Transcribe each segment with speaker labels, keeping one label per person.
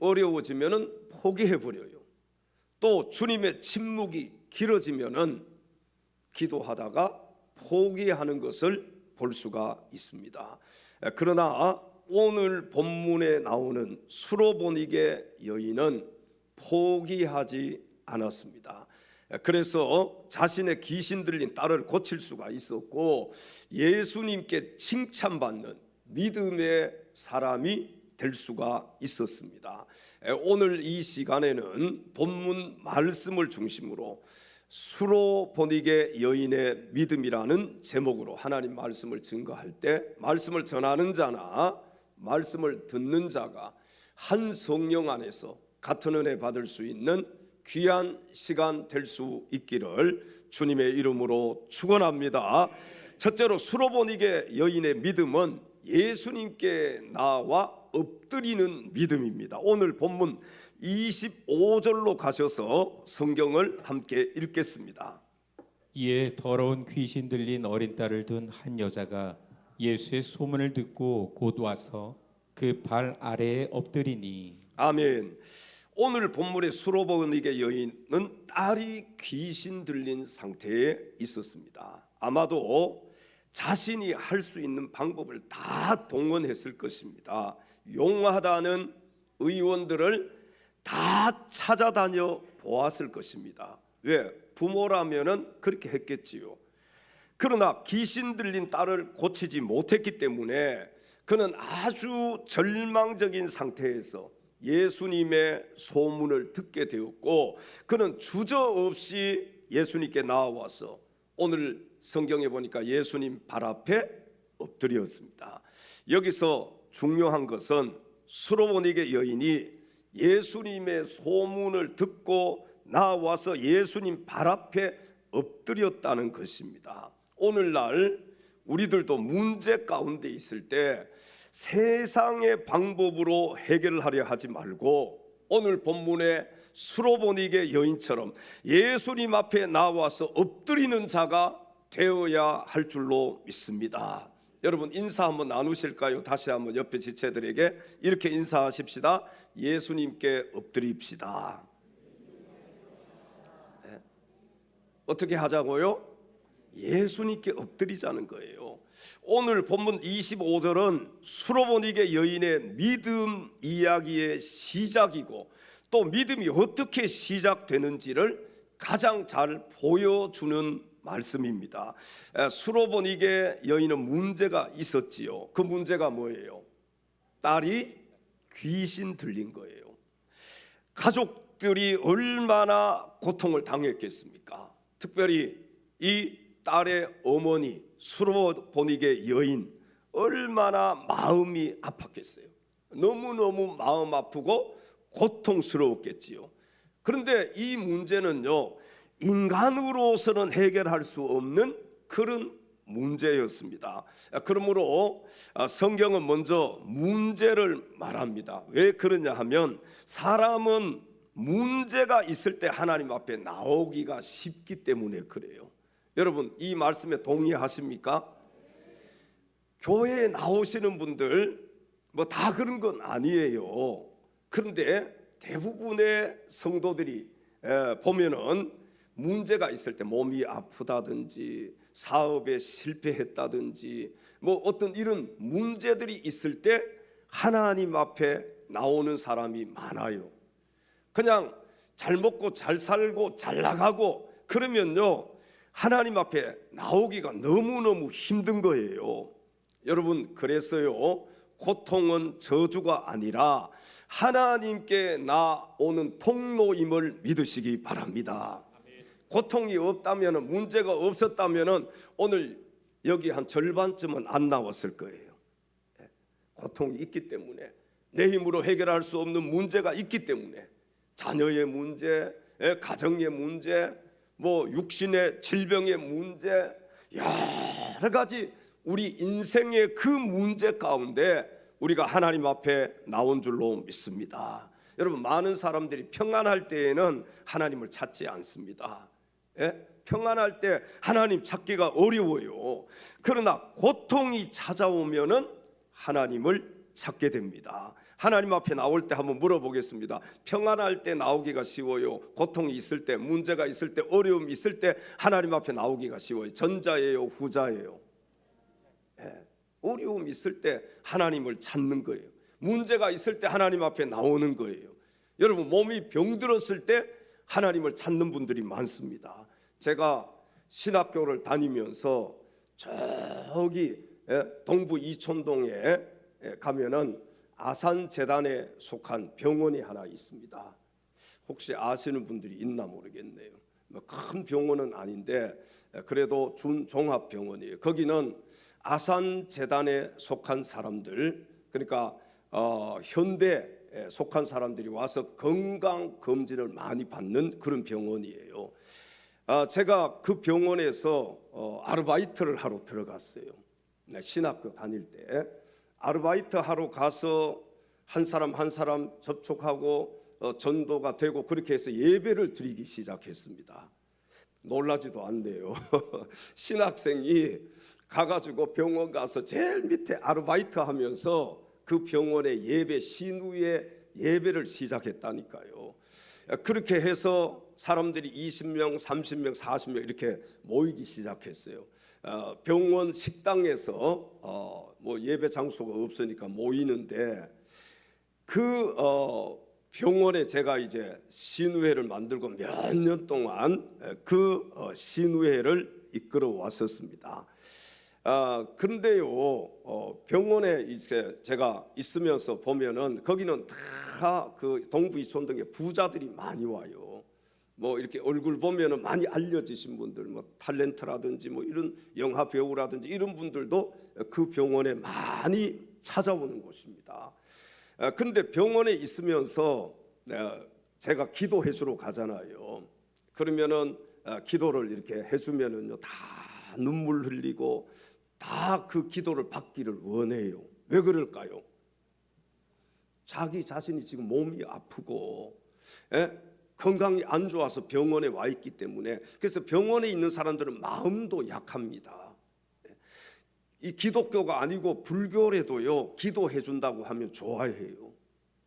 Speaker 1: 어려워지면은 포기해버려요. 또 주님의 침묵이 길어지면은 기도하다가 포기하는 것을 볼 수가 있습니다. 그러나 오늘 본문에 나오는 수로보니게 여인은 포기하지 않았습니다. 그래서 자신의 귀신 들린 딸을 고칠 수가 있었고 예수님께 칭찬받는 믿음의 사람이 될 수가 있었습니다. 오늘 이 시간에는 본문 말씀을 중심으로 수로보니게 여인의 믿음이라는 제목으로 하나님 말씀을 증거할 때 말씀을 전하는 자나 말씀을 듣는 자가 한 성령 안에서 같은 은혜 받을 수 있는 귀한 시간 될 수 있기를 주님의 이름으로 축원합니다. 첫째로 수로보니게 여인의 믿음은 예수님께 나와 엎드리는 믿음입니다. 오늘 본문 25절로 가셔서 성경을 함께 읽겠습니다.
Speaker 2: 이에 더러운 귀신 들린 어린 딸을 둔 한 여자가 예수의 소문을 듣고 곧 와서 그 발 아래에 엎드리니.
Speaker 1: 아멘. 오늘 본문의 수로보니게 여인은 딸이 귀신 들린 상태에 있었습니다. 아마도 자신이 할 수 있는 방법을 다 동원했을 것입니다. 용하다는 의원들을 다 찾아다녀 보았을 것입니다. 왜? 부모라면은 그렇게 했겠지요. 그러나 귀신 들린 딸을 고치지 못했기 때문에 그는 아주 절망적인 상태에서 예수님의 소문을 듣게 되었고 그는 주저없이 예수님께 나와서 오늘 성경에 보니까 예수님 발 앞에 엎드렸습니다. 여기서 중요한 것은 수로보니게 여인이 예수님의 소문을 듣고 나와서 예수님 발 앞에 엎드렸다는 것입니다. 오늘날 우리들도 문제 가운데 있을 때 세상의 방법으로 해결을 하려 하지 말고 오늘 본문의 수로보니게 여인처럼 예수님 앞에 나와서 엎드리는 자가 되어야 할 줄로 믿습니다. 여러분 인사 한번 나누실까요? 다시 한번 옆에 지체들에게 이렇게 인사하십시다. 예수님께 엎드립시다. 네. 어떻게 하자고요? 예수님께 엎드리자는 거예요. 오늘 본문 25절은 수로보니게 여인의 믿음 이야기의 시작이고 또 믿음이 어떻게 시작되는지를 가장 잘 보여주는 말씀입니다. 수로보니게 여인은 문제가 있었지요. 그 문제가 뭐예요? 딸이 귀신 들린 거예요. 가족들이 얼마나 고통을 당했겠습니까? 특별히 이 딸의 어머니 수로보니게 여인 얼마나 마음이 아팠겠어요. 너무너무 마음 아프고 고통스러웠겠지요. 그런데 이 문제는요 인간으로서는 해결할 수 없는 그런 문제였습니다. 그러므로 성경은 먼저 문제를 말합니다. 왜 그러냐 하면 사람은 문제가 있을 때 하나님 앞에 나오기가 쉽기 때문에 그래요. 여러분 이 말씀에 동의하십니까? 교회에 나오시는 분들 뭐 다 그런 건 아니에요. 그런데 대부분의 성도들이 보면은 문제가 있을 때 몸이 아프다든지 사업에 실패했다든지 뭐 어떤 이런 문제들이 있을 때 하나님 앞에 나오는 사람이 많아요. 그냥 잘 먹고 잘 살고 잘 나가고 그러면요 하나님 앞에 나오기가 너무너무 힘든 거예요. 여러분 그래서요 고통은 저주가 아니라 하나님께 나오는 통로임을 믿으시기 바랍니다. 고통이 없다면 문제가 없었다면 오늘 여기 한 절반쯤은 안 나왔을 거예요. 고통이 있기 때문에 내 힘으로 해결할 수 없는 문제가 있기 때문에 자녀의 문제, 가정의 문제, 뭐 육신의 질병의 문제 여러 가지 우리 인생의 그 문제 가운데 우리가 하나님 앞에 나온 줄로 믿습니다. 여러분 많은 사람들이 평안할 때에는 하나님을 찾지 않습니다. 평안할 때 하나님 찾기가 어려워요. 그러나 고통이 찾아오면은 하나님을 찾게 됩니다. 하나님 앞에 나올 때 한번 물어보겠습니다. 평안할 때 나오기가 쉬워요? 고통이 있을 때, 문제가 있을 때, 어려움이 있을 때 하나님 앞에 나오기가 쉬워요? 전자예요, 후자예요? 어려움이 있을 때 하나님을 찾는 거예요. 문제가 있을 때 하나님 앞에 나오는 거예요. 여러분, 몸이 병들었을 때 하나님을 찾는 분들이 많습니다. 제가 신학교를 다니면서 저기 동부 이촌동에 가면은 아산재단에 속한 병원이 하나 있습니다. 혹시 아시는 분들이 있나 모르겠네요. 큰 병원은 아닌데 그래도 준종합병원이에요. 거기는 아산재단에 속한 사람들, 그러니까 현대에 속한 사람들이 와서 건강검진을 많이 받는 그런 병원이에요. 제가 그 병원에서 아르바이트를 하러 들어갔어요. 신학교 다닐 때 아르바이트 하러 가서 한 사람 한 사람 접촉하고 전도가 되고 그렇게 해서 예배를 드리기 시작했습니다. 놀라지도 않네요. 신학생이 가가지고 병원 가서 제일 밑에 아르바이트 하면서 그 병원의 예배 신우의 예배를 시작했다니까요. 그렇게 해서 사람들이 20명, 30명, 40명 이렇게 모이기 시작했어요. 병원 식당에서 뭐 예배 장소가 없으니까 모이는데 그 병원에 제가 이제 신우회를 만들고 몇 년 동안 그 신우회를 이끌어 왔었습니다. 그런데요, 병원에 이제 제가 있으면서 보면은 거기는 다 그 동부 이촌동에 부자들이 많이 와요. 뭐 이렇게 얼굴 보면은 많이 알려지신 분들, 뭐 탤런트라든지 뭐 이런 영화 배우라든지 이런 분들도 그 병원에 많이 찾아오는 곳입니다. 그런데 병원에 있으면서 제가 기도해 주러 가잖아요. 그러면은 기도를 이렇게 해주면은요 다 눈물 흘리고 다 그 기도를 받기를 원해요. 왜 그럴까요? 자기 자신이 지금 몸이 아프고 건강이 안 좋아서 병원에 와 있기 때문에. 그래서 병원에 있는 사람들은 마음도 약합니다. 이 기독교가 아니고 불교래도요 기도해 준다고 하면 좋아해요.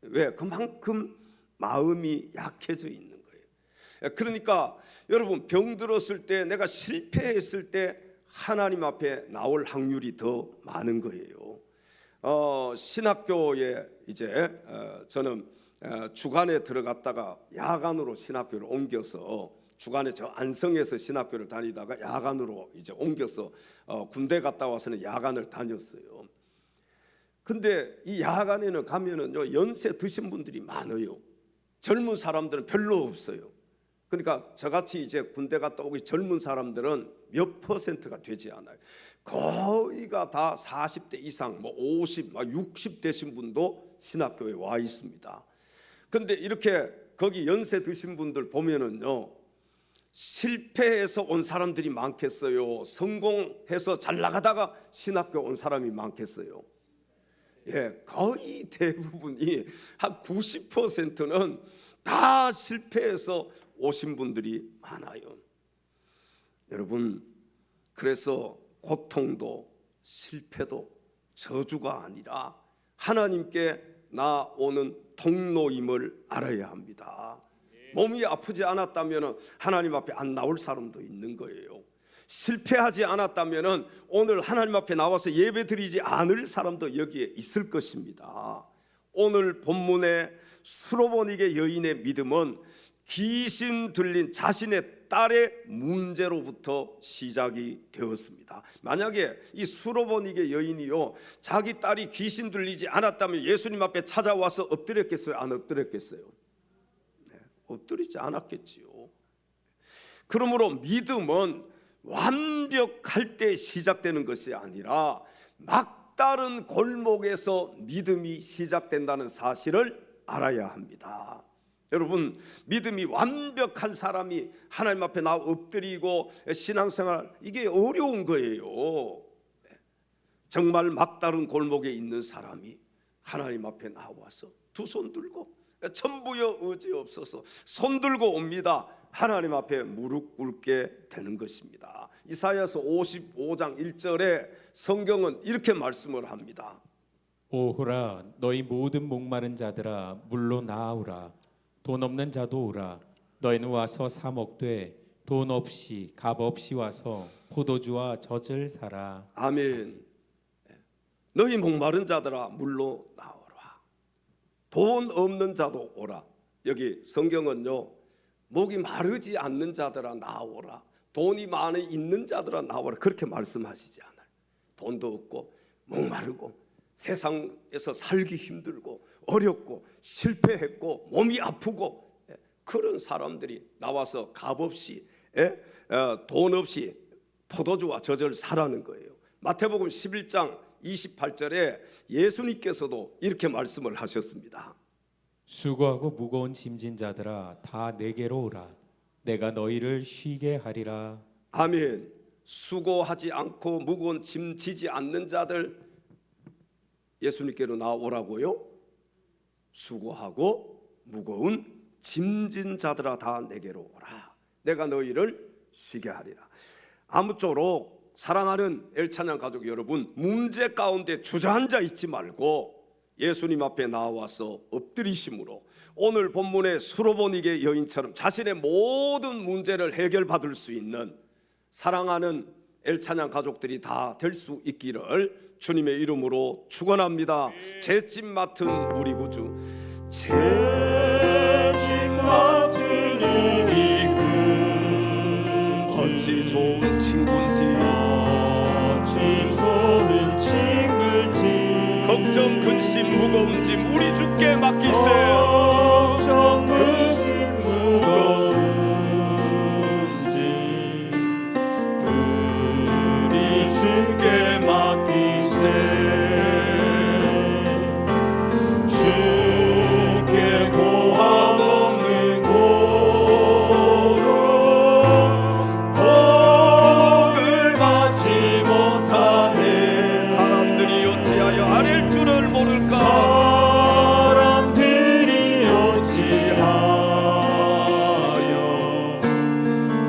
Speaker 1: 왜? 그만큼 마음이 약해져 있는 거예요. 그러니까 여러분, 병들었을 때, 내가 실패했을 때 하나님 앞에 나올 확률이 더 많은 거예요. 신학교에 이제 저는 주간에 들어갔다가 야간으로 신학교를 옮겨서, 주간에 저 안성에서 신학교를 다니다가 야간으로 이제 옮겨서 군대 갔다 와서는 야간을 다녔어요. 근데 이 야간에는 가면은요 연세 드신 분들이 많아요. 젊은 사람들은 별로 없어요. 그러니까 저같이 이제 군대 갔다 오기 젊은 사람들은 몇 퍼센트가 되지 않아요. 거의가 다 40대 이상, 뭐 50, 60 되신 분도 신학교에 와 있습니다. 근데 이렇게 거기 연세 드신 분들 보면은요, 실패해서 온 사람들이 많겠어요? 성공해서 잘 나가다가 신학교 온 사람이 많겠어요? 거의 대부분이 한 90%는 다 실패해서 오신 분들이 많아요. 여러분, 그래서 고통도 실패도 저주가 아니라 하나님께 나오는 통로임을 알아야 합니다. 몸이 아프지 않았다면 하나님 앞에 안 나올 사람도 있는 거예요. 실패하지 않았다면 오늘 하나님 앞에 나와서 예배 드리지 않을 사람도 여기에 있을 것입니다. 오늘 본문의 수로보니게 여인의 믿음은 귀신 들린 자신의 딸의 문제로부터 시작이 되었습니다. 만약에 이 수로보니게 여인이요 자기 딸이 귀신 들리지 않았다면 예수님 앞에 찾아와서 엎드렸겠어요? 안 엎드렸겠어요? 엎드리지 않았겠지요. 그러므로 믿음은 완벽할 때 시작되는 것이 아니라 막다른 골목에서 믿음이 시작된다는 사실을 알아야 합니다. 여러분, 믿음이 완벽한 사람이 하나님 앞에 나와 엎드리고 신앙생활, 이게 어려운 거예요. 정말 막다른 골목에 있는 사람이 하나님 앞에 나와서 두 손 들고 천부여 의지 없어서 손 들고 옵니다. 하나님 앞에 무릎 꿇게 되는 것입니다. 이사야서 55장 1절에 성경은 이렇게 말씀을 합니다.
Speaker 2: 오호라 너희 모든 목마른 자들아 물로 나아오라. 돈 없는 자도 오라. 너희는 와서 사 먹되 돈 없이 값 없이 와서 포도주와 젖을 사라.
Speaker 1: 아멘. 너희 목마른 자들아 물로 나오라. 돈 없는 자도 오라. 여기 성경은요, 목이 마르지 않는 자들아 나오라, 돈이 많이 있는 자들아 나오라, 그렇게 말씀하시지 않아요. 돈도 없고 목마르고 세상에서 살기 힘들고 어렵고 실패했고 몸이 아프고 그런 사람들이 나와서 값없이 돈 없이 포도주와 젖을 사라는 거예요. 마태복음 11장 28절에 예수님께서도 이렇게 말씀을 하셨습니다.
Speaker 2: 수고하고 무거운 짐진 자들아 다 내게로 오라. 내가 너희를 쉬게 하리라.
Speaker 1: 아멘. 수고하지 않고 무거운 짐 지지 않는 자들 예수님께로 나오라고요? 수고하고 무거운 짐진 자들아 다 내게로 오라. 내가 너희를 쉬게 하리라. 아무쪼록 사랑하는 엘찬양 가족 여러분, 문제 가운데 주저앉아 있지 말고 예수님 앞에 나와서 엎드리심으로 오늘 본문의 수로보니게 여인처럼 자신의 모든 문제를 해결받을 수 있는 사랑하는 엘찬양 가족들이 다 될 수 있기를 주님의 이름으로 축원합니다. 죄짐 맡은 우리 구주, 죄짐 맡은 우리 구주, 어찌 좋은 친구인지, 어찌 좋은 친구인지, 걱정 근심 무거운 짐 우리 주께 맡기세요. 걱정 근심 무거운 짐 우리 주께 맡기세요. 주께 고함 없는 고로 복을 받지 못하네. 사람들이 어찌하여 아랠 줄을 모를까? 사람들이 어찌하여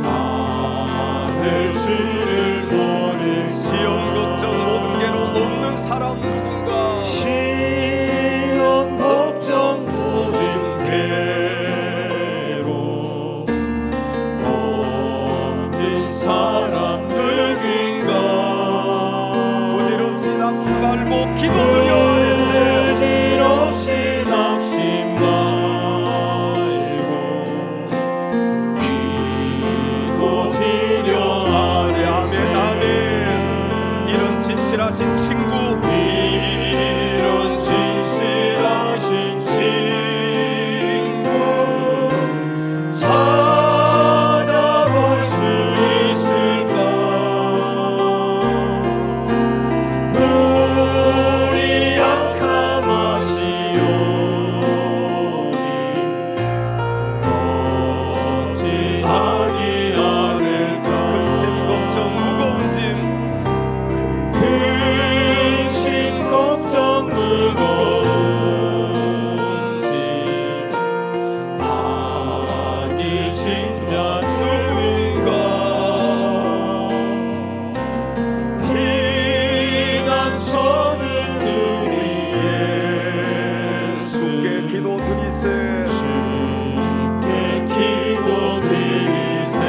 Speaker 1: 아랠 줄을 모를까? 시험 걱정 모든 개로 놓는 사람 누군가? 시험 걱정 모든 개로 놓는 사람 누군가? 부질없이 낙심 말고 기도드려 부질없이 낙심 말고 기도드려 하리. 아멘 아멘. 이런 진실하신 친구, 이런 진실하신 친구 찾아볼 수 있을까? 우리 약함하시오니 어찌하니 않을까? 근심 걱정 무거운 짐, 근심 걱정 무거운 짐 많이 진짜 누군가? 피난처는 우리 예수께 기도드리세. 주께 기도드리세.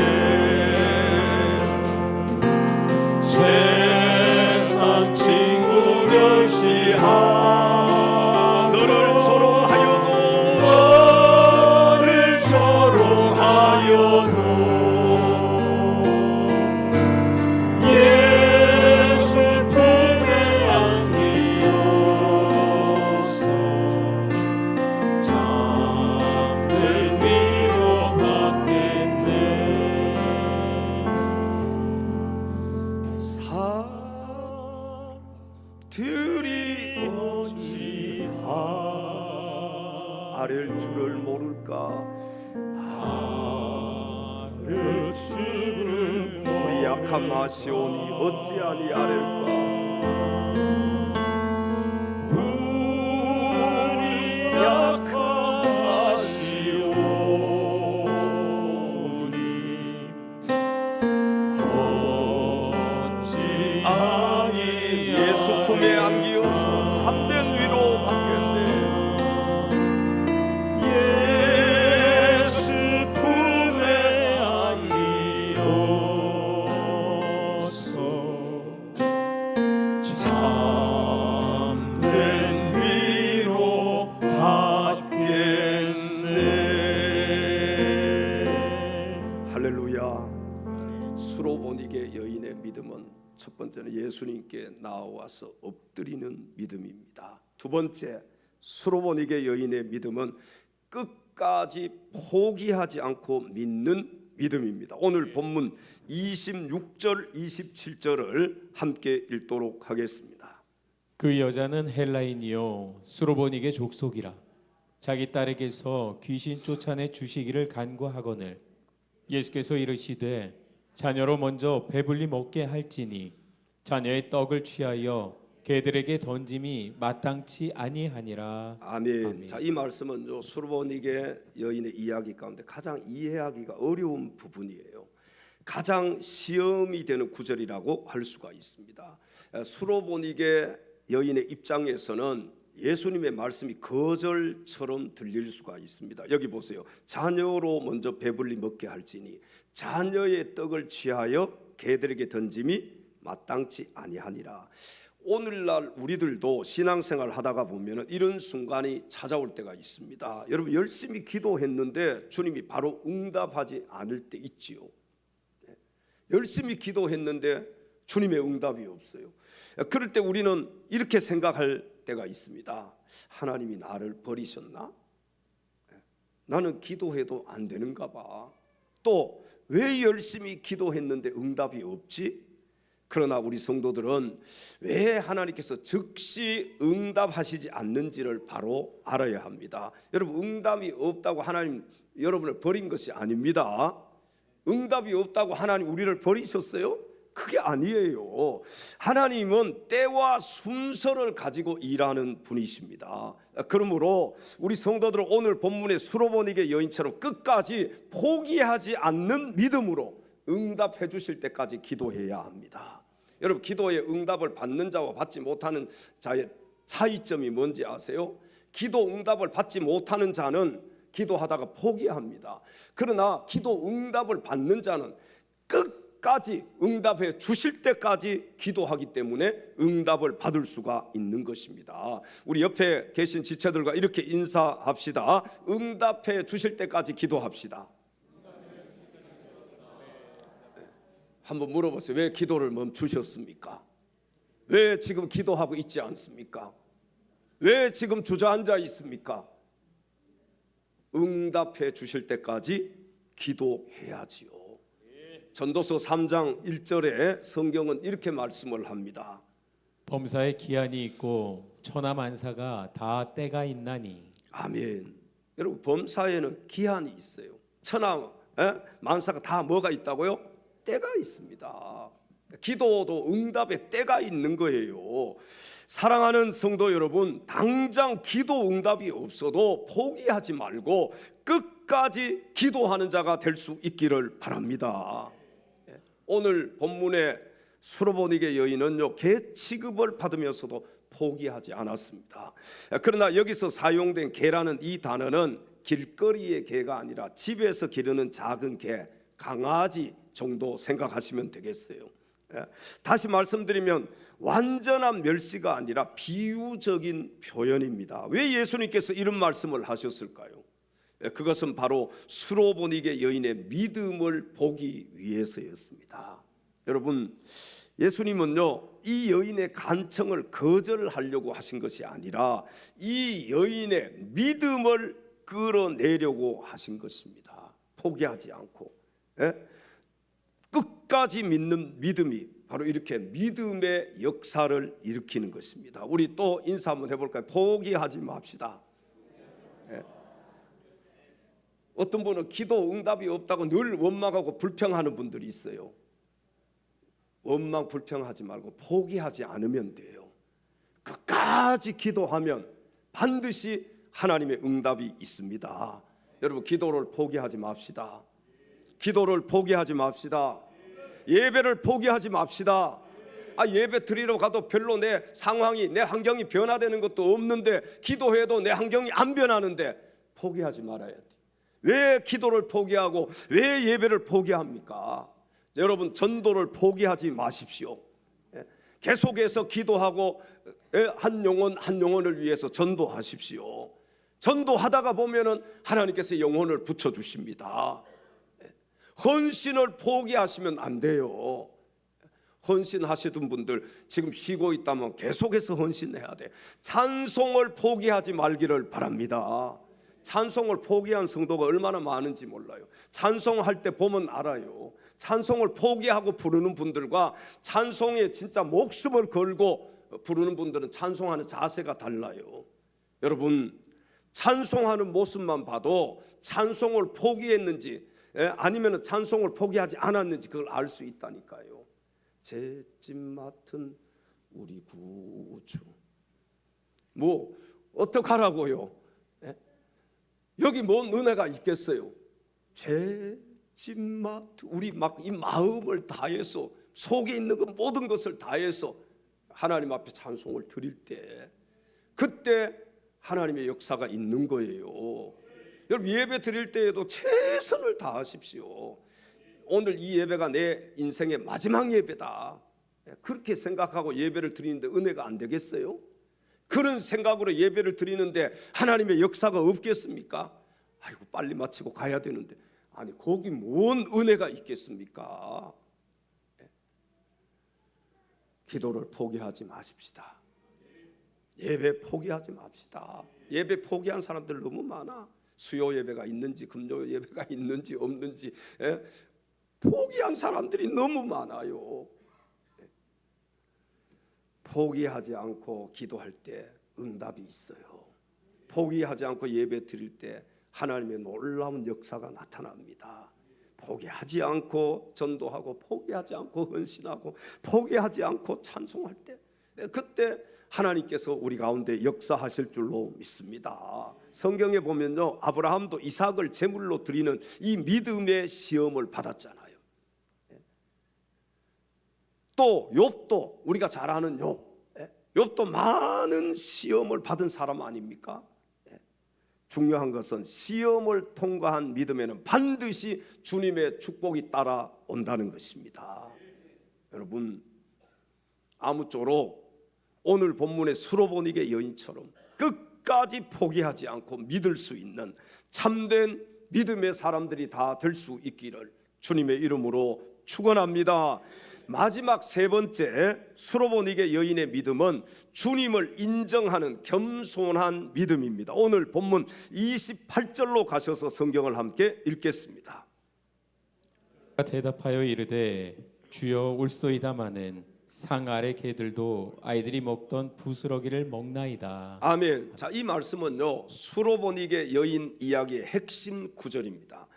Speaker 1: 세상 친구 멸시하 너를 조롱하여도 예수 품에 안기어서 잠든 위로받겠네. 사람들이 어찌하 아랠 줄을 모를까? 아랠 줄을 우리 약함 하시오니 어찌하니 아랠까? 우리 약함 하시오니 어찌하니 예수 품에 안기어서 참된 위로 수로보니게 여인의 믿음은 첫 번째는 예수님께 나와서 엎드리는 믿음입니다. 두 번째, 수로보니게 여인의 믿음은 끝까지 포기하지 않고 믿는 믿음입니다. 오늘 본문 26절 27절을 함께 읽도록 하겠습니다.
Speaker 2: 그 여자는 헬라인이요 수로보니게 족속이라. 자기 딸에게서 귀신 쫓아내 주시기를 간구하거늘 예수께서 이르시되 자녀로 먼저 배불리 먹게 할지니 자녀의 떡을 취하여 개들에게 던짐이 마땅치 아니하니라.
Speaker 1: 아멘.
Speaker 2: 아멘.
Speaker 1: 자, 이 말씀은 수르보니게 여인의 이야기 가운데 가장 이해하기가 어려운 부분이에요. 가장 시험이 되는 구절이라고 할 수가 있습니다. 수르보니게 여인의 입장에서는 예수님의 말씀이 거절처럼 들릴 수가 있습니다. 여기 보세요. 자녀로 먼저 배불리 먹게 할지니 자녀의 떡을 취하여 개들에게 던짐이 마땅치 아니하니라. 오늘날 우리들도 신앙생활 하다가 보면 이런 순간이 찾아올 때가 있습니다. 여러분, 열심히 기도했는데 주님이 바로 응답하지 않을 때 있지요. 열심히 기도했는데 주님의 응답이 없어요. 그럴 때 우리는 이렇게 생각할 때가 있습니다. 하나님이 나를 버리셨나? 나는 기도해도 안 되는가 봐. 또 왜 열심히 기도했는데 응답이 없지? 그러나 우리 성도들은 왜 하나님께서 즉시 응답하시지 않는지를 바로 알아야 합니다. 여러분, 응답이 없다고 하나님 여러분을 버린 것이 아닙니다. 응답이 없다고 하나님 우리를 버리셨어요? 그게 아니에요. 하나님은 때와 순서를 가지고 일하는 분이십니다. 그러므로 우리 성도들은 오늘 본문의 수로보니게 여인처럼 끝까지 포기하지 않는 믿음으로 응답해 주실 때까지 기도해야 합니다. 여러분, 기도의 응답을 받는 자와 받지 못하는 자의 차이점이 뭔지 아세요? 기도 응답을 받지 못하는 자는 기도하다가 포기합니다. 그러나 기도 응답을 받는 자는 끝까지 응답해 주실 때까지 기도하기 때문에 응답을 받을 수가 있는 것입니다. 우리 옆에 계신 지체들과 이렇게 인사합시다. 응답해 주실 때까지 기도합시다. 한번 물어보세요. 왜 기도를 멈추셨습니까? 왜 지금 기도하고 있지 않습니까? 왜 지금 주저앉아 있습니까? 응답해 주실 때까지 기도해야지요. 전도서 3장 1절에 성경은 이렇게 말씀을 합니다.
Speaker 2: 범사에 기한이 있고 천하만사가 다 때가 있나니.
Speaker 1: 아멘. 여러분, 범사에는 기한이 있어요. 천하만사가 다 뭐가 있다고요? 때가 있습니다. 기도도 응답의 때가 있는 거예요. 사랑하는 성도 여러분, 당장 기도 응답이 없어도 포기하지 말고 끝까지 기도하는 자가 될 수 있기를 바랍니다. 오늘 본문의 수로보니게 여인은요, 개 취급을 받으면서도 포기하지 않았습니다. 그러나 여기서 사용된 개라는 이 단어는 길거리의 개가 아니라 집에서 기르는 작은 개, 강아지 정도 생각하시면 되겠어요. 다시 말씀드리면 완전한 멸시가 아니라 비유적인 표현입니다. 왜 예수님께서 이런 말씀을 하셨을까요? 그것은 바로 수로보니게 여인의 믿음을 보기 위해서였습니다. 여러분, 예수님은요, 이 여인의 간청을 거절하려고 하신 것이 아니라 이 여인의 믿음을 끌어내려고 하신 것입니다. 포기하지 않고 끝까지 믿는 믿음이 바로 이렇게 믿음의 역사를 일으키는 것입니다. 우리 또 인사 한번 해볼까요? 포기하지 맙시다. 어떤 분은 기도 응답이 없다고 늘 원망하고 불평하는 분들이 있어요. 원망 불평하지 말고 포기하지 않으면 돼요. 끝까지 기도하면 반드시 하나님의 응답이 있습니다. 여러분, 기도를 포기하지 맙시다. 기도를 포기하지 맙시다. 예배를 포기하지 맙시다. 예배 드리러 가도 별로 내 상황이, 내 환경이 변화되는 것도 없는데, 기도해도 내 환경이 안 변하는데 포기하지 말아야 돼. 왜 기도를 포기하고 왜 예배를 포기합니까? 여러분, 전도를 포기하지 마십시오. 계속해서 기도하고 한 영혼 한 영혼을 위해서 전도하십시오. 전도하다가 보면은 하나님께서 영혼을 붙여주십니다. 헌신을 포기하시면 안 돼요. 헌신하시던 분들 지금 쉬고 있다면 계속해서 헌신해야 돼. 찬송을 포기하지 말기를 바랍니다. 찬송을 포기한 성도가 얼마나 많은지 몰라요. 찬송할 때 보면 알아요. 찬송을 포기하고 부르는 분들과 찬송에 진짜 목숨을 걸고 부르는 분들은 찬송하는 자세가 달라요. 여러분, 찬송하는 모습만 봐도 찬송을 포기했는지 아니면 찬송을 포기하지 않았는지 그걸 알 수 있다니까요. 죄짐 맡은 우리 구주, 뭐 어떡하라고요? 여기 뭔 은혜가 있겠어요? 죄짐 맡은 우리 막 이 마음을 다해서 속에 있는 그 모든 것을 다해서 하나님 앞에 찬송을 드릴 때 그때 하나님의 역사가 있는 거예요. 여러분, 예배 드릴 때에도 최선을 다하십시오. 오늘 이 예배가 내 인생의 마지막 예배다, 그렇게 생각하고 예배를 드리는데 은혜가 안 되겠어요? 그런 생각으로 예배를 드리는데 하나님의 역사가 없겠습니까? 아이고, 빨리 마치고 가야 되는데. 아니, 거기 뭔 은혜가 있겠습니까? 기도를 포기하지 마십시다. 예배 포기하지 맙시다. 예배 포기한 사람들 너무 많아. 수요 예배가 있는지 금요 예배가 있는지 없는지 포기한 사람들이 너무 많아요. 포기하지 않고 기도할 때 응답이 있어요. 포기하지 않고 예배 드릴 때 하나님의 놀라운 역사가 나타납니다. 포기하지 않고 전도하고 포기하지 않고 헌신하고 포기하지 않고 찬송할 때 그때 하나님께서 우리 가운데 역사하실 줄로 믿습니다. 성경에 보면요, 아브라함도 이삭을 제물로 드리는 이 믿음의 시험을 받았잖아요. 또 욥도, 우리가 잘 아는 욥도 많은 시험을 받은 사람 아닙니까? 중요한 것은 시험을 통과한 믿음에는 반드시 주님의 축복이 따라온다는 것입니다. 여러분, 아무쪼록 오늘 본문의 수로보니게 여인처럼 끝까지 포기하지 않고 믿을 수 있는 참된 믿음의 사람들이 다 될 수 있기를 주님의 이름으로 축원합니다. 마지막 세 번째, 수로보니게 여인의 믿음은 주님을 인정하는 겸손한 믿음입니다. 오늘 본문 28절로 가셔서 성경을 함께 읽겠습니다.
Speaker 2: 대답하여 이르되 주여 올소이다마는 상 아래 개들도 아이들이 먹던 부스러기를 먹나이다.
Speaker 1: 아멘. 자, 이 말씀은요, 수로보니게 여인 이야기의 핵심 구절입니다.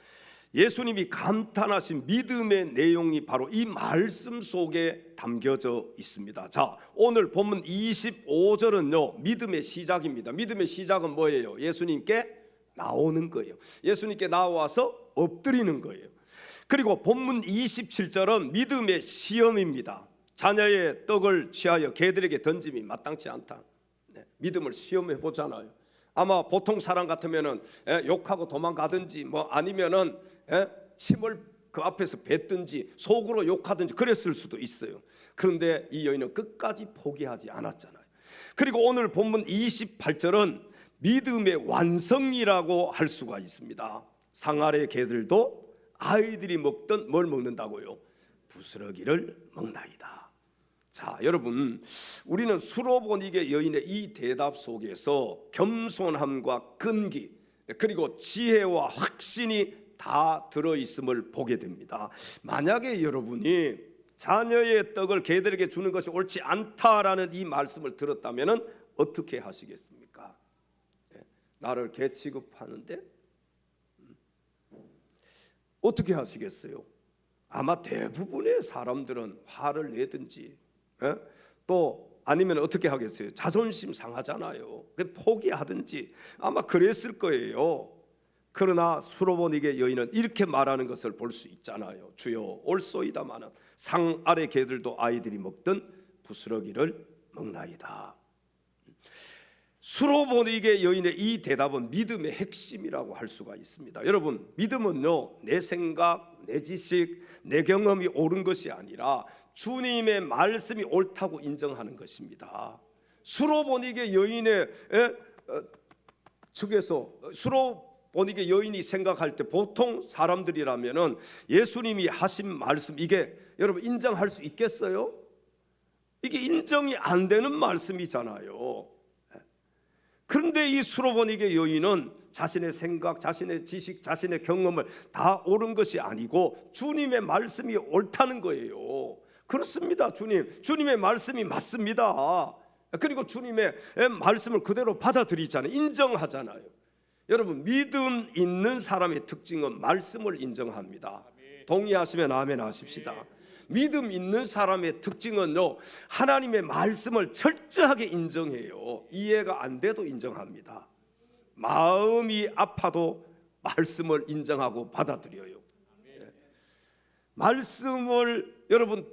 Speaker 1: 예수님이 감탄하신 믿음의 내용이 바로 이 말씀 속에 담겨져 있습니다. 자, 오늘 본문 25절은요, 믿음의 시작입니다. 믿음의 시작은 뭐예요? 예수님께 나오는 거예요. 예수님께 나와서 엎드리는 거예요. 그리고 본문 27절은 믿음의 시험입니다. 자녀의 떡을 취하여 개들에게 던짐이 마땅치 않다. 믿음을 시험해 보잖아요. 아마 보통 사람 같으면은 욕하고 도망가든지 뭐 아니면은 침을 그 앞에서 뱉든지 속으로 욕하든지 그랬을 수도 있어요. 그런데 이 여인은 끝까지 포기하지 않았잖아요. 그리고 오늘 본문 28절은 믿음의 완성이라고 할 수가 있습니다. 상 아래 개들도 아이들이 먹던 뭘 먹는다고요? 부스러기를 먹나이다. 자, 여러분, 우리는 수로보니게 여인의 이 대답 속에서 겸손함과 끈기 그리고 지혜와 확신이 다 들어있음을 보게 됩니다. 만약에 여러분이 자녀의 떡을 개들에게 주는 것이 옳지 않다라는 이 말씀을 들었다면 어떻게 하시겠습니까? 나를 개 취급하는데 어떻게 하시겠어요? 아마 대부분의 사람들은 화를 내든지 또 아니면 어떻게 하겠어요? 자존심 상하잖아요. 포기하든지 아마 그랬을 거예요. 그러나 수로보니게 여인은 이렇게 말하는 것을 볼 수 있잖아요. 주여 올소이다마는 상 아래 개들도 아이들이 먹던 부스러기를 먹나이다. 수로보니게 여인의 이 대답은 믿음의 핵심이라고 할 수가 있습니다. 여러분, 믿음은요, 내 생각, 내 지식, 내 경험이 옳은 것이 아니라 주님의 말씀이 옳다고 인정하는 것입니다. 수로보니게 여인의 측에서 보니게 여인이 생각할 때 보통 사람들이라면은 예수님이 하신 말씀 이게 여러분 인정할 수 있겠어요? 이게 인정이 안 되는 말씀이잖아요. 그런데 이 수로보니게 여인은 자신의 생각, 자신의 지식, 자신의 경험을 다 옳은 것이 아니고 주님의 말씀이 옳다는 거예요. 그렇습니다. 주님의 말씀이 맞습니다. 그리고 주님의 말씀을 그대로 받아들이잖아요. 인정하잖아요. 여러분, 믿음 있는 사람의 특징은 말씀을 인정합니다. 동의하시면 아멘 하십시다. 믿음 있는 사람의 특징은요, 하나님의 말씀을 철저하게 인정해요. 이해가 안 돼도 인정합니다. 마음이 아파도 말씀을 인정하고 받아들여요. 말씀을 여러분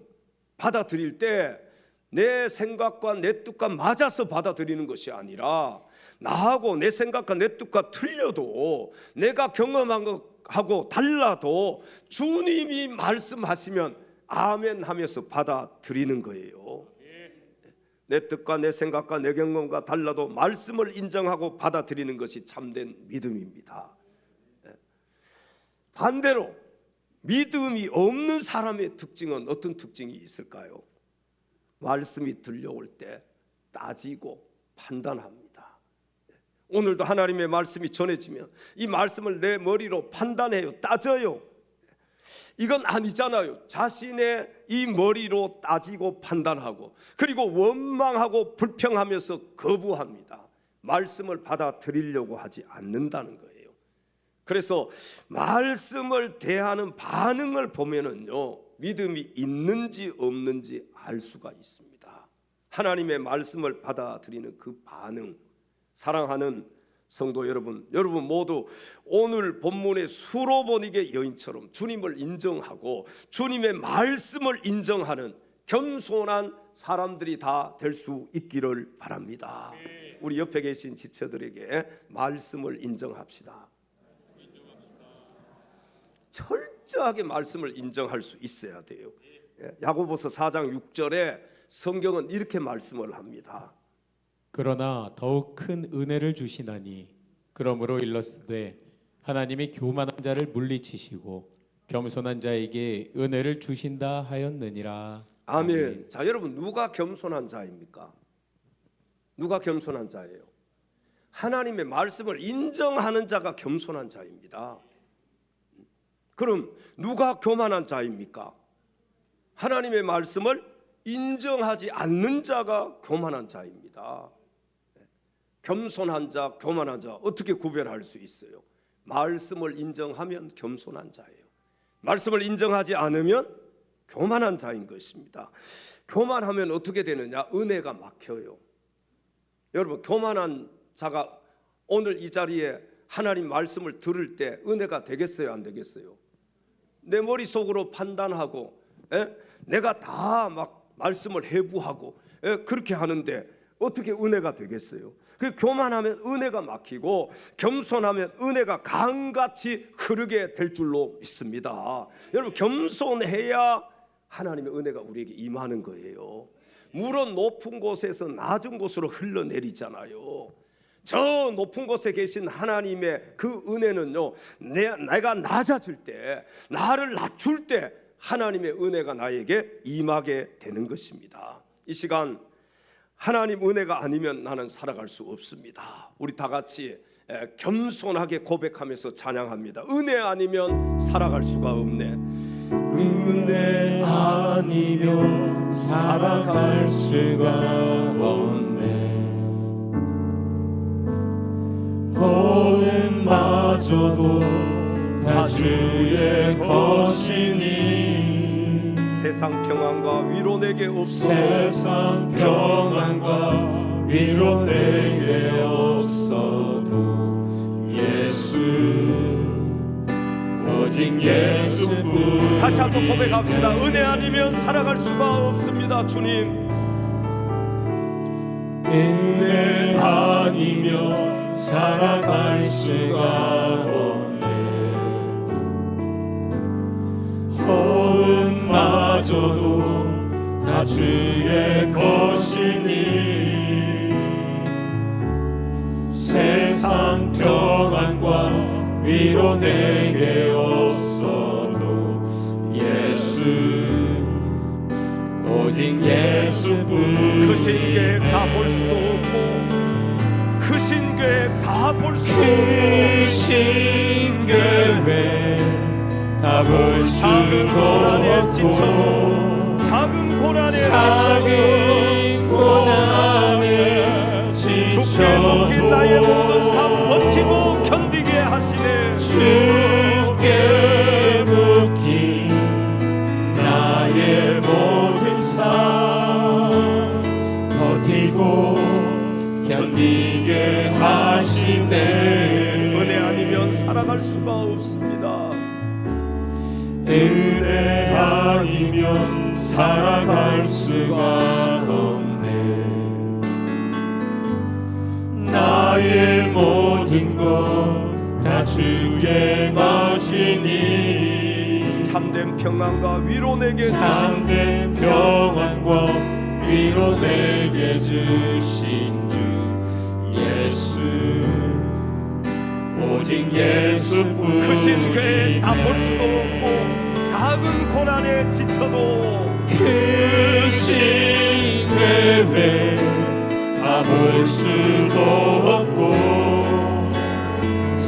Speaker 1: 받아들일 때 내 생각과 내 뜻과 맞아서 받아들이는 것이 아니라 나하고 내 생각과 내 뜻과 틀려도 내가 경험한 것하고 달라도 주님이 말씀하시면 아멘 하면서 받아들이는 거예요. 내 뜻과 내 생각과 내 경험과 달라도 말씀을 인정하고 받아들이는 것이 참된 믿음입니다. 반대로 믿음이 없는 사람의 특징은 어떤 특징이 있을까요? 말씀이 들려올 때 따지고 판단합니다. 오늘도 하나님의 말씀이 전해지면 이 말씀을 내 머리로 판단해요. 따져요. 이건 아니잖아요. 자신의 이 머리로 따지고 판단하고 그리고 원망하고 불평하면서 거부합니다. 말씀을 받아들이려고 하지 않는다는 거예요. 그래서 말씀을 대하는 반응을 보면은요, 믿음이 있는지 없는지 알 수가 있습니다. 하나님의 말씀을 받아들이는 그 반응, 사랑하는 성도 여러분 모두 오늘 본문의 수로보니게 여인처럼 주님을 인정하고 주님의 말씀을 인정하는 겸손한 사람들이 다 될 수 있기를 바랍니다. 우리 옆에 계신 지체들에게 말씀을 인정합시다. 철저하게 말씀을 인정할 수 있어야 돼요. 야고보서 4장 6절에 성경은 이렇게 말씀을 합니다.
Speaker 2: 그러나 더욱 큰 은혜를 주시나니 그러므로 일렀으되 하나님이 교만한 자를 물리치시고 겸손한 자에게 은혜를 주신다 하였느니라.
Speaker 1: 아멘. 자, 여러분, 누가 겸손한 자입니까? 누가 겸손한 자예요? 하나님의 말씀을 인정하는 자가 겸손한 자입니다. 그럼 누가 교만한 자입니까? 하나님의 말씀을 인정하지 않는 자가 교만한 자입니다. 겸손한 자, 교만한 자 어떻게 구별할 수 있어요? 말씀을 인정하면 겸손한 자예요. 말씀을 인정하지 않으면 교만한 자인 것입니다. 교만하면 어떻게 되느냐? 은혜가 막혀요. 여러분, 교만한 자가 오늘 이 자리에 하나님 말씀을 들을 때 은혜가 되겠어요, 안 되겠어요? 내 머릿속으로 판단하고 내가 다 막 말씀을 해부하고 그렇게 하는데 어떻게 은혜가 되겠어요? 그 교만하면 은혜가 막히고 겸손하면 은혜가 강같이 흐르게 될 줄로 믿습니다. 여러분, 겸손해야 하나님의 은혜가 우리에게 임하는 거예요. 물은 높은 곳에서 낮은 곳으로 흘러내리잖아요. 저 높은 곳에 계신 하나님의 그 은혜는요, 내가 낮아질 때, 나를 낮출 때 하나님의 은혜가 나에게 임하게 되는 것입니다. 이 시간 하나님 은혜가 아니면 나는 살아갈 수 없습니다. 우리 다 같이 겸손하게 고백하면서 찬양합니다. 은혜 아니면 살아갈 수가 없네.
Speaker 2: 은혜 아니면 살아갈 수가 없네. 호흡마저도 다 주의 것이니
Speaker 1: 세상 평안과 위로 내게 없어도
Speaker 2: 세상 평안과 위로 내게 없어도 예수 오직 예수뿐.
Speaker 1: 다시 한번 고백합시다. 은혜 아니면 살아갈 수가 없습니다. 주님,
Speaker 2: 은혜 아니면 살아갈 수가 없네. 호흡마저도 다 주의 것이니 세상 평안과
Speaker 3: 위로 내게 없어도 예수 오직 예수뿐.
Speaker 1: 크신 계획 다 볼 수도 없고 크신 계획 다 볼 수도 없고
Speaker 3: 크신 계획 다 볼
Speaker 1: 작은 고난에
Speaker 3: 수도
Speaker 1: 지쳐도
Speaker 3: 없고
Speaker 1: 작은 고난에 지쳐도
Speaker 3: 작은 고난에
Speaker 1: 죽게 묶인 나의 모든 삶 버티고 견디게 하시네.
Speaker 3: 주께 묶인 나의 모든 삶 버티고 견디게 하시네.
Speaker 1: 은혜 아니면 살아갈 수가 없습니다.
Speaker 3: 은혜 아니면 살아갈 수가 없네. 나의 모든 것 다 주께 맡기니
Speaker 1: 참된 평안과 위로 내게 주신
Speaker 3: 참된 평안과 위로 내게 주신 주 예수 오직 예수뿐.
Speaker 1: 크신 계획 다 볼 수도 없고 작은 고난에 지쳐도
Speaker 3: 크신 계획 다 볼 수도 없고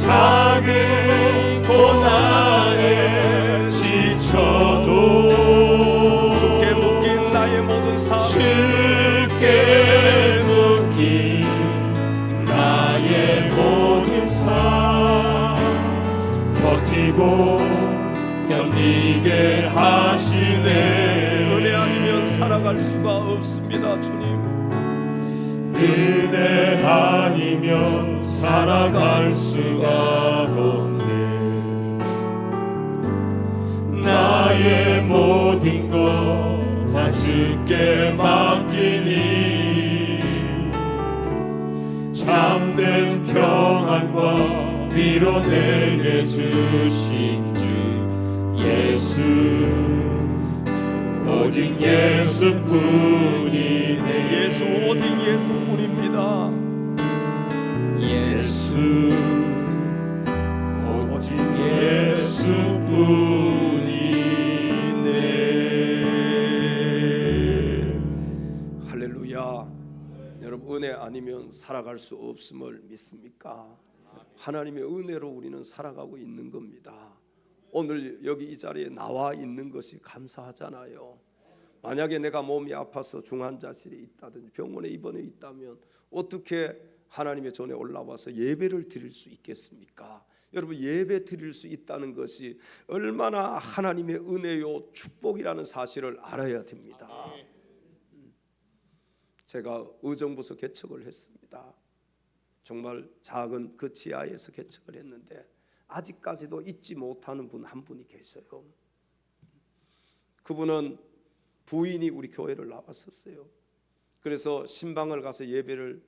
Speaker 3: 작은 고난에 지쳐도
Speaker 1: 주께 묶인 나의 모든 삶
Speaker 3: 주께 묶인 나의 모든 삶 버티고 견디게 하시네.
Speaker 1: 은혜 아니면 살아갈 수가 없습니다. 주님
Speaker 3: 은혜 아니면 살아갈 수가 없네. 나의 모든 것 다 주께 맡기니 참된 평안과 위로 내게 주신 주 예수 오직 예수뿐이네.
Speaker 1: 예수 오직 예수뿐입니다.
Speaker 3: 예수 오직 예수뿐이네.
Speaker 1: 할렐루야. 여러분 은혜 아니면 살아갈 수 없음을 믿습니까? 하나님의 은혜로 우리는 살아가고 있는 겁니다. 오늘 여기 이 자리에 나와 있는 것이 감사하잖아요. 만약에 내가 몸이 아파서 중환자실에 있다든지 병원에 입원해 있다면 어떻게 하나님의 전에 올라와서 예배를 드릴 수 있겠습니까? 여러분 예배 드릴 수 있다는 것이 얼마나 하나님의 은혜요 축복이라는 사실을 알아야 됩니다. 제가 의정부서 개척을 했습니다. 정말 작은 그 지하에서 개척을 했는데 아직까지도 잊지 못하는 분 한 분이 계셔요. 그분은 부인이 우리 교회를 나왔었어요. 그래서 신방을 가서 예배를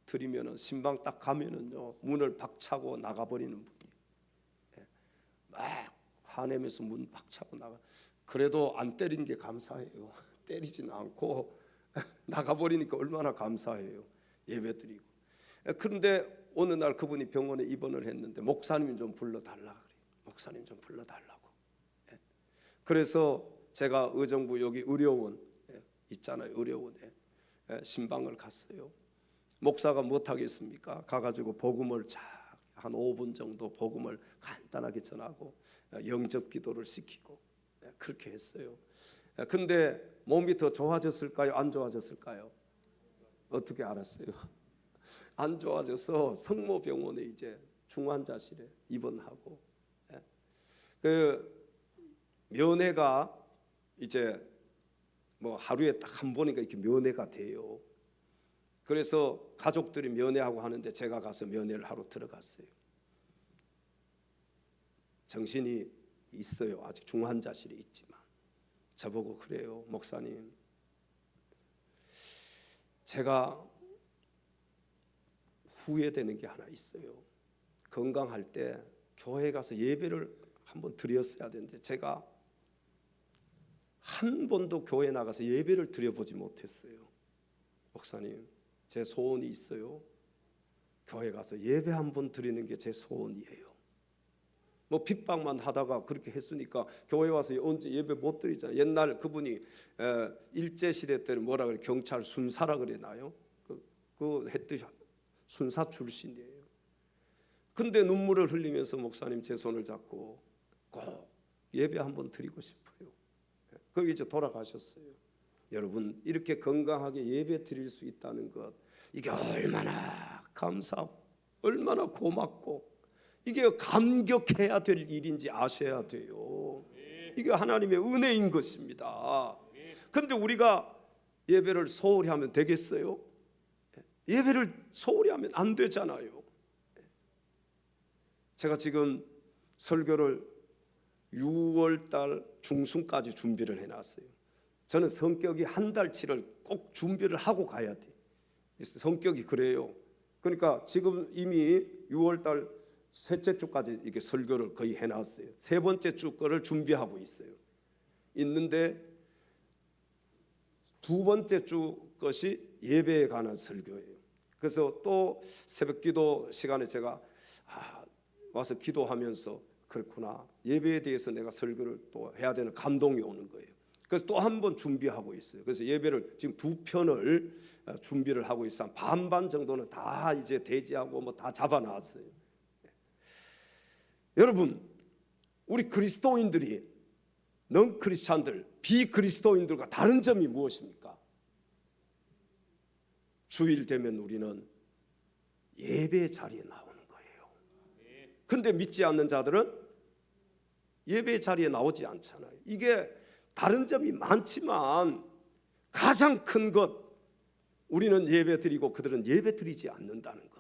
Speaker 1: 드리면은 신방 딱 가면은요 문을 박차고 나가버리는 분이에요. 막 화내면서 문 박차고 나가. 그래도 안 때린 게 감사해요. 때리지는 않고 나가버리니까 얼마나 감사해요. 예배드리고. 그런데 어느 날 그분이 병원에 입원을 했는데 목사님 좀 불러달라 그래요. 목사님 좀 불러달라고. 그래서 제가 의정부 여기 의료원 있잖아요. 의료원에 신방을 갔어요. 목사가 못하겠습니까? 가가지고 복음을 한 5분 정도 복음을 간단하게 전하고 영접 기도를 시키고 그렇게 했어요. 근데 몸이 더 좋아졌을까요? 안 좋아졌을까요? 어떻게 알았어요? 안 좋아져서 성모병원에 이제 중환자실에 입원하고 그 면회가 이제 뭐 하루에 딱 한 번이니까 이렇게 면회가 돼요. 그래서 가족들이 면회하고 하는데 제가 가서 면회를 하러 들어갔어요. 정신이 있어요. 아직 중환자실에 있지만 저보고 그래요. 목사님, 제가 후회되는 게 하나 있어요. 건강할 때 교회 가서 예배를 한번 드렸어야 되는데 제가 한 번도 교회 나가서 예배를 드려보지 못했어요. 목사님, 제 소원이 있어요. 교회 가서 예배 한 번 드리는 게 제 소원이에요. 뭐 핍박만 하다가 그렇게 했으니까 교회 와서 언제 예배 못 드리잖아요. 옛날 그분이 일제 시대 때는 뭐라 그래, 경찰 순사라 그래나요? 그 했듯이 순사 출신이에요. 근데 눈물을 흘리면서 목사님 제 손을 잡고 꼭 예배 한번 드리고 싶어요. 거기 이제 돌아가셨어요. 여러분, 이렇게 건강하게 예배 드릴 수 있다는 것, 이게 얼마나 감사하고 얼마나 고맙고 이게 감격해야 될 일인지 아셔야 돼요. 이게 하나님의 은혜인 것입니다. 근데 우리가 예배를 소홀히 하면 되겠어요? 예배를 소홀히 하면 안 되잖아요. 제가 지금 설교를 6월달 중순까지 준비를 해놨어요. 저는 성격이 한 달치를 꼭 준비를 하고 가야 돼. 성격이 그래요. 그러니까 지금 이미 6월달 셋째 주까지 이게 설교를 거의 해놨어요. 세 번째 주 거를 준비하고 있는데 두 번째 주 것이 예배에 관한 설교예요. 그래서 또 새벽기도 시간에 제가 와서 기도하면서 그렇구나, 예배에 대해서 내가 설교를 또 해야 되는 감동이 오는 거예요. 그래서 또 한 번 준비하고 있어요. 그래서 예배를 지금 2편을 준비를 하고 있어요. 반반 정도는 다 이제 대지하고 뭐 다 잡아놨어요. 여러분, 우리 그리스도인들이 넌 크리스찬들, 비그리스도인들과 다른 점이 무엇입니까? 주일 되면 우리는 예배 자리에 나오는 거예요. 근데 믿지 않는 자들은 예배 자리에 나오지 않잖아요. 이게 다른 점이 많지만 가장 큰 것, 우리는 예배 드리고 그들은 예배 드리지 않는다는 것.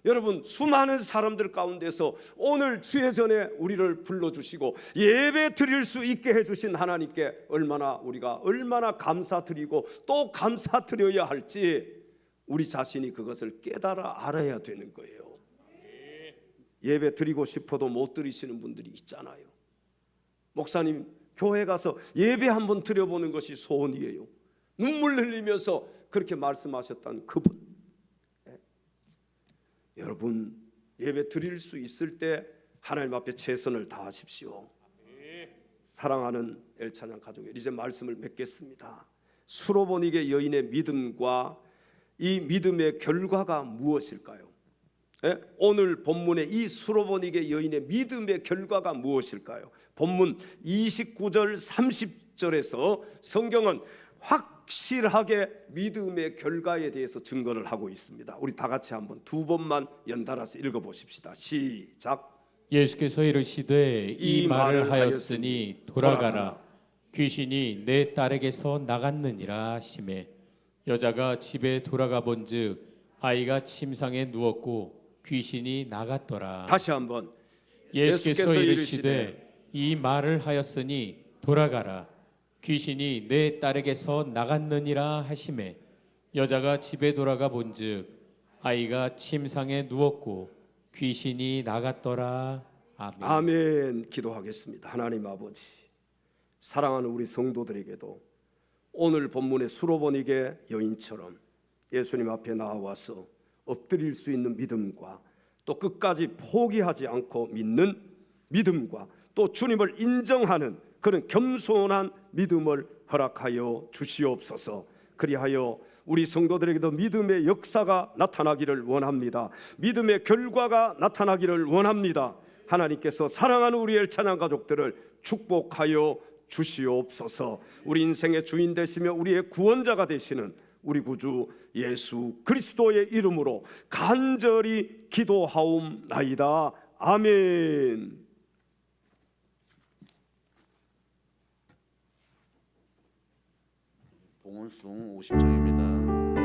Speaker 1: 여러분, 수많은 사람들 가운데서 오늘 주의 전에 우리를 불러주시고 예배 드릴 수 있게 해주신 하나님께 우리가 얼마나 감사드리고 또 감사드려야 할지 우리 자신이 그것을 깨달아 알아야 되는 거예요. 예배 드리고 싶어도 못 드리시는 분들이 있잖아요. 목사님, 교회 가서 예배 한번 드려보는 것이 소원이에요. 눈물 흘리면서 그렇게 말씀하셨던 그분, 여러분, 예배 드릴 수 있을 때 하나님 앞에 최선을 다하십시오. 사랑하는 엘찬양 가족, 이제 말씀을 맺겠습니다. 수로보니게 여인의 믿음과 이 믿음의 결과가 무엇일까요? 오늘 본문의 이 수로보니게 여인의 믿음의 결과가 무엇일까요? 본문 29절 30절에서 성경은 확실하게 믿음의 결과에 대해서 증거를 하고 있습니다. 우리 다 같이 한번 두 번만 연달아서 읽어보십시다. 시작.
Speaker 2: 예수께서 이르시되 이 말을 하였으니 돌아가라. 귀신이 내 딸에게서 나갔느니라 하시매 여자가 집에 돌아가 본즉 아이가 침상에 누웠고 귀신이 나갔더라.
Speaker 1: 다시 한번.
Speaker 2: 예수께서 이르시되 이 말을 하였으니 돌아가라. 귀신이 내 딸에게서 나갔느니라 하시매 여자가 집에 돌아가 본즉 아이가 침상에 누웠고 귀신이 나갔더라. 아멘.
Speaker 1: 아멘. 기도하겠습니다. 하나님 아버지, 사랑하는 우리 성도들에게도 오늘 본문의 수로보니게 여인처럼 예수님 앞에 나와서 엎드릴 수 있는 믿음과 또 끝까지 포기하지 않고 믿는 믿음과 또 주님을 인정하는 그런 겸손한 믿음을 허락하여 주시옵소서. 그리하여 우리 성도들에게도 믿음의 역사가 나타나기를 원합니다. 믿음의 결과가 나타나기를 원합니다. 하나님께서 사랑하는 우리 엘찬양 가족들을 축복하여 주시옵소서. 우리 인생의 주인 되시며 우리의 구원자가 되시는 우리 구주 예수 그리스도의 이름으로 간절히 기도하옵나이다. 아멘.
Speaker 4: 봉헌송 50장입니다.